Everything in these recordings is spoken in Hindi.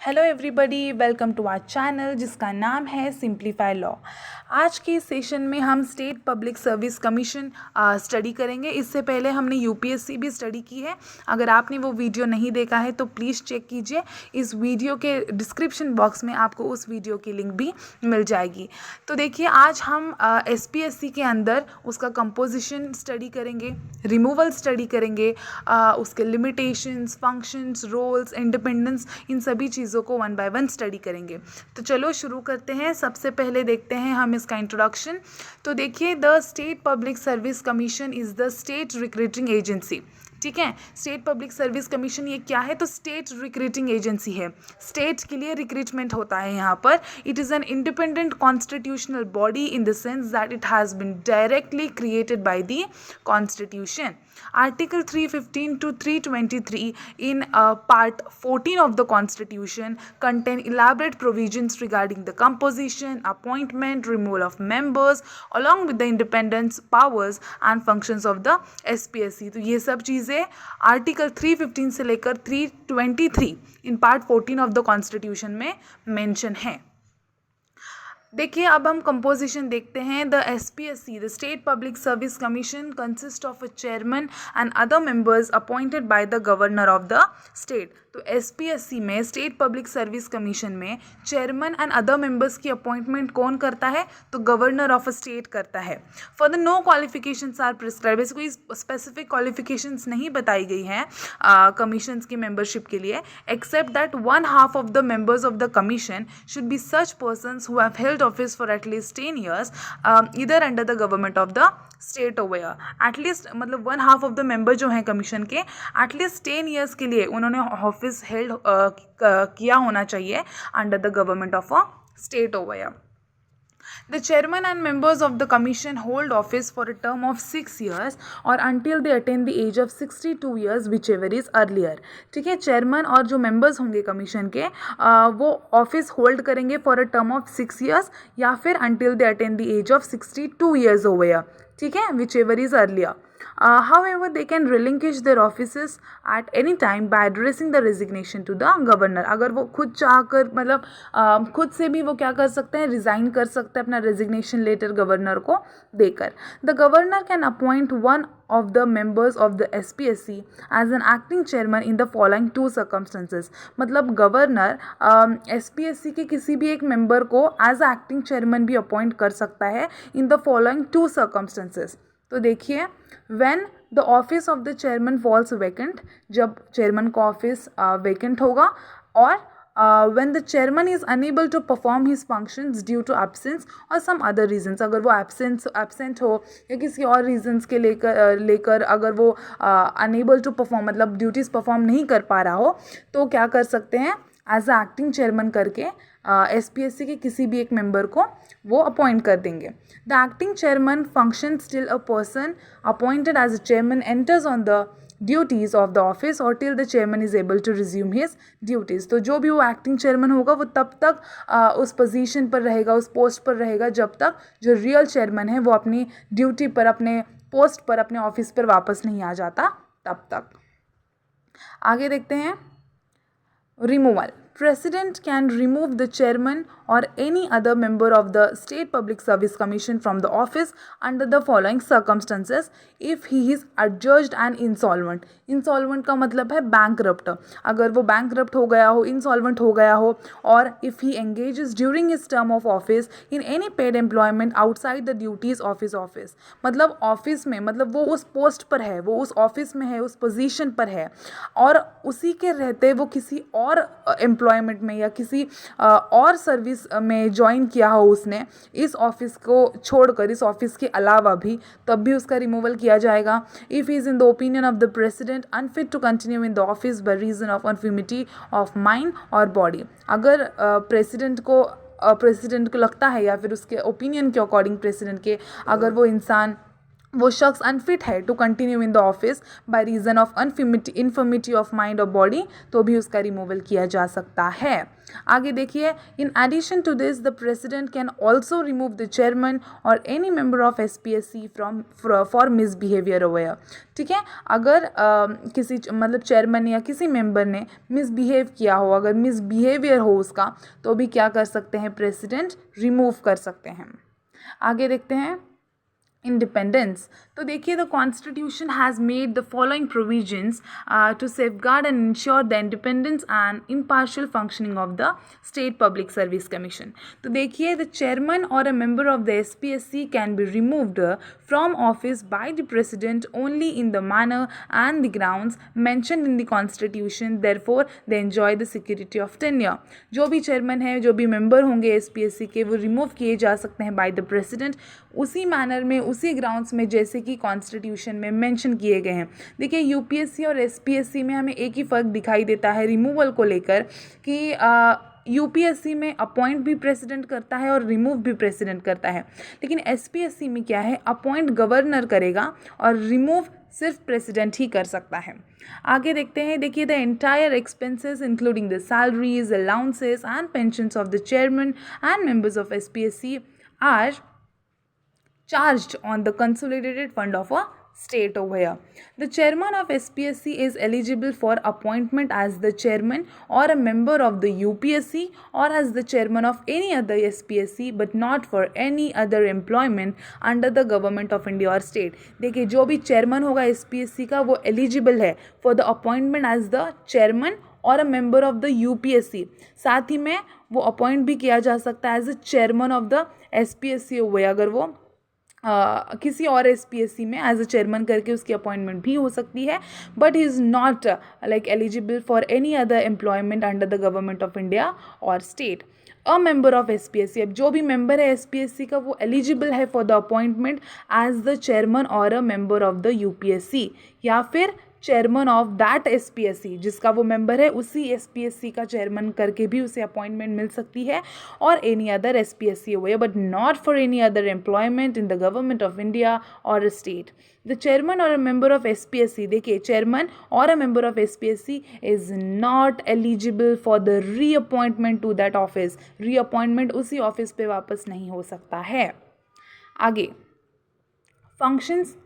Hello everybody, welcome to our channel जिसका नाम है सिंप्लीफाई लॉ। आज के सेशन में हम state public service commission study करेंगे। इससे पहले हमने यूपीएससी भी स्टडी की है। अगर आपने वो वीडियो नहीं देखा है तो प्लीज़ चेक कीजिए। इस वीडियो के डिस्क्रिप्शन बॉक्स में आपको उस वीडियो की लिंक भी मिल जाएगी। तो देखिए, आज हम एसपीएससी के अंदर उसका कंपोजिशन स्टडी करेंगे, रिमूवल स्टडी करेंगे, उसके लिमिटेशंस, फंक्शंस, रोल्स, इंडिपेंडेंस, इन सभी चीज़ों को वन बाय वन स्टडी करेंगे। तो चलो शुरू करते हैं। सबसे पहले देखते हैं हम इसका इंट्रोडक्शन। तो देखिए, the state public service commission is the state recruiting agency. ठीक है, स्टेट पब्लिक सर्विस कमीशन ये क्या है? तो स्टेट रिक्रूटिंग एजेंसी है। स्टेट के लिए रिक्रूटमेंट होता है यहाँ पर। It is an independent constitutional body in the sense that it has been directly created by the constitution. Article 315 to 323 in Part 14 of the Constitution contain elaborate provisions regarding the composition, appointment, removal of members, along with the independence, powers and functions of the SPSC. तो ये सब चीज़ें आर्टिकल 315 से लेकर 323 in part 14 of the constitution में मेंशन है। देखिए, अब हम कंपोजिशन देखते हैं। The SPSC, the state public service commission, consist of a chairman and other members appointed by the governor of the state. तो एसपीएससी में, स्टेट पब्लिक सर्विस कमीशन में चेयरमैन एंड अदर मेंबर्स की अपॉइंटमेंट कौन करता है? तो गवर्नर ऑफ अ स्टेट करता है। For the no qualifications are prescribe, कोई स्पेसिफिक क्वालिफिकेशंस नहीं बताई गई हैं कमीशंस की मेंबरशिप के लिए, except that 1/2 of the members of the commission should be such persons who have held office for at least 10 years इधर under the government of the state over. At least मतलब 1/2 ऑफ द मेंबर जो हैं कमीशन के, एटलीस्ट 10 years के लिए उन्होंने ऑफिस हेल्ड किया होना चाहिए under the government of a state over. The chairman and members of the commission hold office for a term of 6 years or until they attain the age of 62 years, whichever is earlier. ठीक है, चेयरमैन और जो मेंबर्स होंगे कमीशन के वो ऑफिस होल्ड करेंगे for a term of 6 years या फिर until they attain the age of 62 years over here. ठीक है, whichever is earlier. However, they can relinquish their offices at any time by addressing the resignation to the governor. अगर वो खुद चाहकर मतलब खुद से भी वो क्या कर सकते हैं? रिज़ाइन कर सकते हैं अपना रेजिग्नेशन लेटर गवर्नर को देकर। The governor can appoint one of the members of the SPSC as an acting chairman in the following 2 circumstances. मतलब गवर्नर SPSC के किसी भी एक मेंबर को एज एक्टिंग चेयरमैन भी अपॉइंट कर सकता है इन द फॉलोइंग 2 circumstances. तो देखिए, when the office of the chairman falls vacant, जब चेयरमैन का ऑफिस वैकेंट होगा, और when the chairman is unable to perform his functions due to absence or some other reasons, अगर वो absent हो या किसी और reasons के लेकर अगर वो unable to perform मतलब duties perform नहीं कर पा रहा हो, तो क्या कर सकते हैं? एज अ एक्टिंग चेयरमैन करके एसपीएससी के किसी भी एक मेंबर को वो अपॉइंट कर देंगे। The acting chairman function till a person appointed as a chairman enters on the duties of the office और till the chairman is able to resume his duties. तो जो भी वो एक्टिंग चेयरमैन होगा वो तब तक उस पोजीशन पर रहेगा, उस पोस्ट पर रहेगा, जब तक जो रियल चेयरमैन है वो अपनी ड्यूटी पर, अपने पोस्ट पर, अपने ऑफिस पर वापस नहीं आ जाता तब तक। आगे देखते हैं, removal. President can remove the chairman or any other member of the State Public Service Commission from the office under the following circumstances if he is adjudged and insolvent. Insolvent का मतलब है bankrupt. अगर वो bankrupt हो गया हो, insolvent हो गया हो, और if he engages during his term of office in any paid employment outside the duties of his office. मतलब ऑफिस में, मतलब वो उस पोस्ट पर है, वो उस ऑफिस में है, उस पोजीशन पर है, और उसी के रहते वो किसी और एम्प्लॉयमेंट में या किसी और सर्विस में ज्वाइन किया हो उसने, इस ऑफिस को छोड़कर, इस ऑफिस के अलावा भी, तब भी उसका रिमूवल किया जाएगा। If is in the opinion of the president unfit to continue in the office by reason of infirmity of mind और बॉडी। अगर प्रेसिडेंट को लगता है, या फिर उसके ओपिनियन के अकॉर्डिंग प्रेसिडेंट के, अगर वो इंसान वो शख्स अनफिट है to continue in the office by reason of infirmity of mind और बॉडी, तो भी उसका रिमूवल किया जा सकता है। आगे देखिए, in addition to this the president can also remove the chairman और any member of SPSC from for misbehaviour over. ठीक है, अगर किसी मतलब चेयरमैन या किसी मेंबर ने मिसबिहेव किया हो, अगर मिसबिहेवियर हो उसका, तो भी क्या कर सकते हैं, प्रेसिडेंट रिमूव कर सकते हैं। आगे देखते हैं इंडिपेंडेंस। तो देखिए, the constitution has made the following provisions to safeguard and ensure the independence and impartial functioning of the state public service commission. तो देखिए, द चेयरमैन और a member of the SPSC can be removed from office by the president only in the manner and the grounds mentioned in the constitution, therefore they enjoy the security of tenure. जो भी चेयरमैन है, जो भी मेंबर होंगे SPSC के, वो रिमूव किए जा सकते हैं बाय द प्रेसिडेंट उसी मैनर में, उसी ग्राउंड्स में जैसे कि कॉन्स्टिट्यूशन में मेंशन किए गए हैं। देखिए, UPSC और SPSC में हमें एक ही फ़र्क दिखाई देता है रिमूवल को लेकर कि UPSC में अपॉइंट भी प्रेसिडेंट करता है और रिमूव भी प्रेसिडेंट करता है, लेकिन SPSC में क्या है, अपॉइंट गवर्नर करेगा और रिमूव सिर्फ प्रेसिडेंट ही कर सकता है। आगे देखते हैं, देखिए, the entire expenses including the salaries, allowances and pensions of the chairman and members of SPSC are charged on the consolidated fund of a state over here. The chairman of SPSC is eligible for appointment as the chairman or a member of the UPSC or as the chairman of any other SPSC, but not for any other employment under the government of India or state. देखिए, जो भी chairman होगा SPSC का, वो eligible है for the appointment as the chairman और a member of the UPSC। साथ ही में वो अपॉइंट भी किया जा सकता है as a chairman of the SPSC हुए, अगर वो किसी और SPSC में एज अ चेयरमैन करके उसकी अपॉइंटमेंट भी हो सकती है, but he is not like eligible for any other employment under the government of India और state. A member of SPSC, अब जो भी मेंबर है SPSC का, वो एलिजिबल है for the appointment as the chairman और a member of the UPSC या फिर चेयरमैन ऑफ दैट SPSC, जिसका वो मेंबर है उसी SPSC का चेयरमैन करके भी उसे अपॉइंटमेंट मिल सकती है, और एनी अदर SPSC हुए, but not for any other employment in the government of India और स्टेट। द चेयरमैन और अ मेंबर ऑफ SPSC, देखिए, चेयरमैन और a member of SPSC is not eligible for the reappointment to that office. Reappointment उसी ऑफिस पे वापस नहीं हो सकता है। आगे फंक्शंस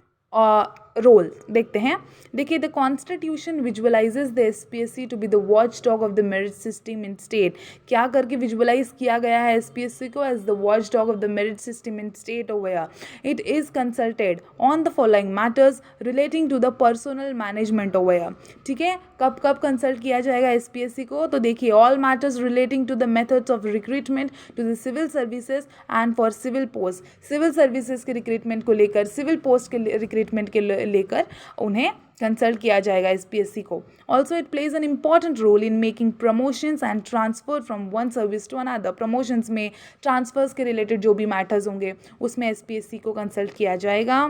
रोल देखते हैं। देखिए, the constitution visualizes the SPSC to be the watch dog of the merit system in state. क्या करके विजुअलाइज किया गया है SPSC को as the watch dog of the merit system in state over. It is consulted on the following matters relating to the personnel management over. ठीक है, कब कब कंसल्ट किया जाएगा SPSC को, तो देखिए, all matters relating to the methods of recruitment to the civil services and for civil post. Civil services के रिक्रूटमेंट को लेकर, सिविल पोस्ट के रिक्रूटमेंट के लेकर उन्हें कंसल्ट किया जाएगा SPSC को। Also it plays an important role in making promotions and transfer from one service to another. Promotions में, ट्रांसफर्स के रिलेटेड जो भी मैटर्स होंगे उसमें SPSC को कंसल्ट किया जाएगा।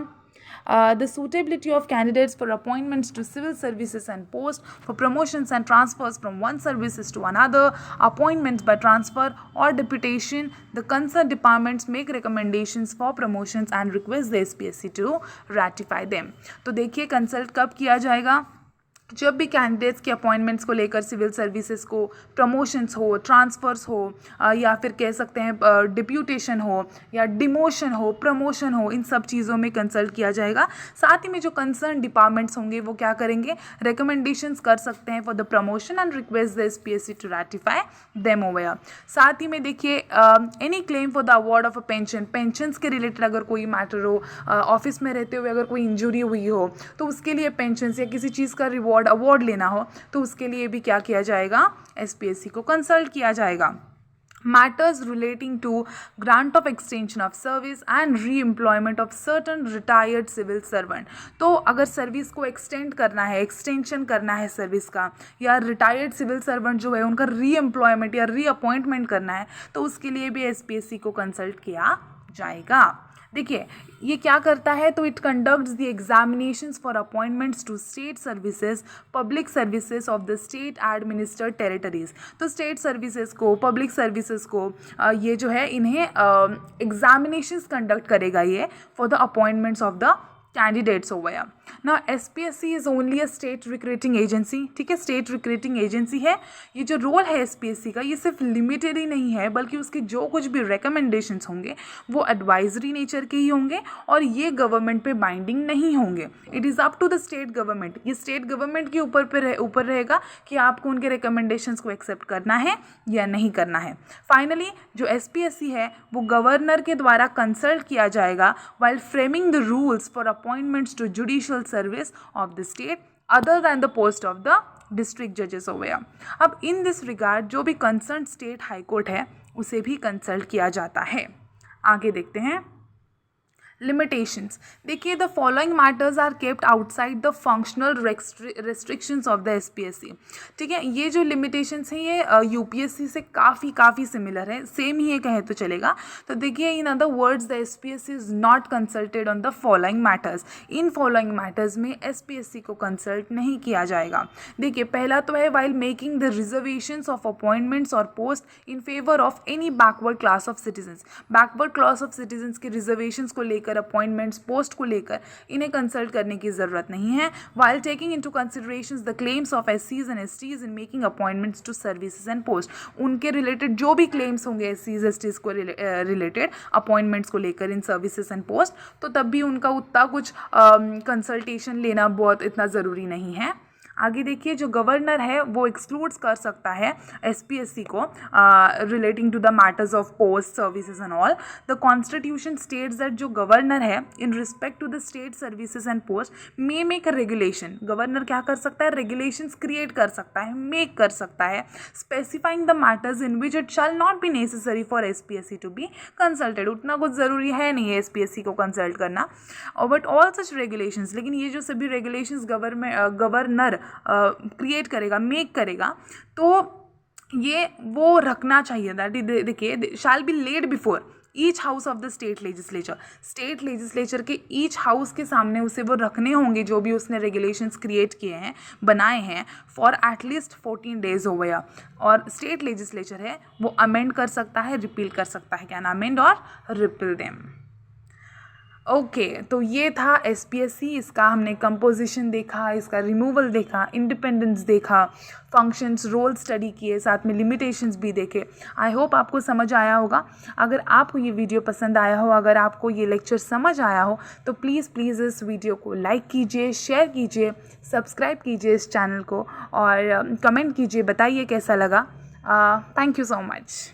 The suitability of candidates for appointments to civil services and post, for promotions and transfers from one services to another, appointments by transfer or deputation, the concerned departments make recommendations for promotions and request the SPSC to ratify them. तो देखिए, कंसल्ट कब किया जाएगा, जब भी कैंडिडेट्स के अपॉइंटमेंट्स को लेकर, सिविल सर्विसेज को प्रमोशंस हो, ट्रांसफ़र्स हो, या फिर कह सकते हैं डिप्यूटेशन हो या डिमोशन हो, प्रमोशन हो, इन सब चीज़ों में कंसल्ट किया जाएगा। साथ ही में जो कंसर्न डिपार्टमेंट्स होंगे वो क्या करेंगे, रिकमेंडेशंस कर सकते हैं for the promotion and request the SPSC to ratify them over. साथ ही में देखिए, any claim for the award of a pension, pensions के रिलेटेड अगर कोई मैटर हो, ऑफिस में रहते हुए अगर कोई इंजरी हुई हो, तो उसके लिए पेंशंस या किसी चीज़ का अवार्ड लेना हो, तो उसके लिए भी क्या किया जाएगा, SPSC को कंसल्ट किया जाएगा। Matters relating to grant of extension of service and re employment of certain retired civil servant. तो अगर सर्विस को एक्सटेंड करना है, एक्सटेंशन करना है सर्विस का, या रिटायर्ड सिविल सर्वेंट जो है उनका री एम्प्लॉयमेंट या री अपॉइंटमेंट करना है, तो उसके लिए भी SPSC को कंसल्ट किया जाएगा। देखिए, ये क्या करता है, तो it conducts the examinations for appointments to state services, public services of the state administered territories. तो स्टेट सर्विसेज को, पब्लिक सर्विसेज को, ये जो है इन्हें एग्जामिनेशंस कंडक्ट करेगा ये for the appointments of the candidates हो गया ना। SPSC is only a state recruiting agency, ठीक है, स्टेट रिक्रूटिंग एजेंसी है। ये जो रोल है SPSC का ये सिर्फ लिमिटेड ही नहीं है, बल्कि उसके जो कुछ भी रिकमेंडेशंस होंगे वो एडवाइजरी नेचर के ही होंगे और ये गवर्नमेंट पे बाइंडिंग नहीं होंगे। It is up to the state government, ये स्टेट गवर्नमेंट के ऊपर रहेगा कि आपको उनके रिकमेंडेशंस को एक्सेप्ट करना है या नहीं करना है। फाइनली जो SPSC है वो गवर्नर के द्वारा कंसल्ट किया जाएगा while framing the rules for appointments to judicial service of the state other than the post of the district judges over here. अब इन दिस रिगार्ड जो भी कंसर्न स्टेट हाई कोर्ट है उसे भी कंसल्ट किया जाता है। आगे देखते हैं लिमिटेशंस। देखिए the following matters are kept outside the functional restrictions of the SPSC, ठीक है। ये जो लिमिटेशंस हैं ये UPSC से काफ़ी सिमिलर है, सेम ही ये कहे तो चलेगा। तो देखिए in other words the SPSC is not consulted on the following matters, in following matters में SPSC को कंसल्ट नहीं किया जाएगा। देखिए पहला तो है while making the reservations of appointments और post in favour of any backward class of citizens, backward class of citizens के रिजर्वेशंस को लेकर अपॉइंटमेंट्स पोस्ट को लेकर इन्हें कंसल्ट करने की जरूरत नहीं है। while taking into considerations the claims of SCs and STs in making appointments to services and post, उनके रिलेटेड जो भी क्लेम्स होंगे SCs STs को रिलेटेड अपॉइंटमेंट्स को लेकर इन सर्विसेज एंड पोस्ट, तो तब भी उनका उतना कुछ कंसल्टेशन लेना बहुत इतना ज़रूरी नहीं है। आगे देखिए जो गवर्नर है वो एक्सक्लूड्स कर सकता है SPSC को relating to the matters of post services and all. The constitution states that जो गवर्नर है in respect to the state services and post may make a regulation, governor क्या कर सकता है, रेगुलेशंस क्रिएट कर सकता है, मेक कर सकता है, specifying the matters in which it shall not be necessary for SPSC to be consulted. उतना कुछ ज़रूरी है नहीं है SPSC को कंसल्ट करना, और बट ऑल सच रेगुलेशंस, लेकिन ये जो सभी रेगुलेशंस गवर्नर क्रिएट करेगा, मेक करेगा, तो ये वो रखना चाहिए दैट देखिए shall be laid before each house of the state legislature, state legislature के ईच हाउस के सामने उसे वो रखने होंगे जो भी उसने रेगुलेशंस क्रिएट किए हैं, बनाए हैं, फॉर एटलीस्ट 14 डेज हो गया। और स्टेट लेजिस्लेचर है वो अमेंड कर सकता है, रिपील कर सकता है, कैन अमेंड और रिपील देम। ओके तो ये था SPSC, इसका हमने कंपोजिशन देखा, इसका रिमूवल देखा, इंडिपेंडेंस देखा, फंक्शंस, रोल स्टडी किए, साथ में लिमिटेशंस भी देखे। आई होप आपको समझ आया होगा। अगर आपको ये वीडियो पसंद आया हो, अगर आपको ये लेक्चर समझ आया हो तो प्लीज़ इस वीडियो को लाइक कीजिए, शेयर कीजिए, सब्सक्राइब कीजिए इस चैनल को और कमेंट कीजिए, बताइए कैसा लगा। Thank you so much.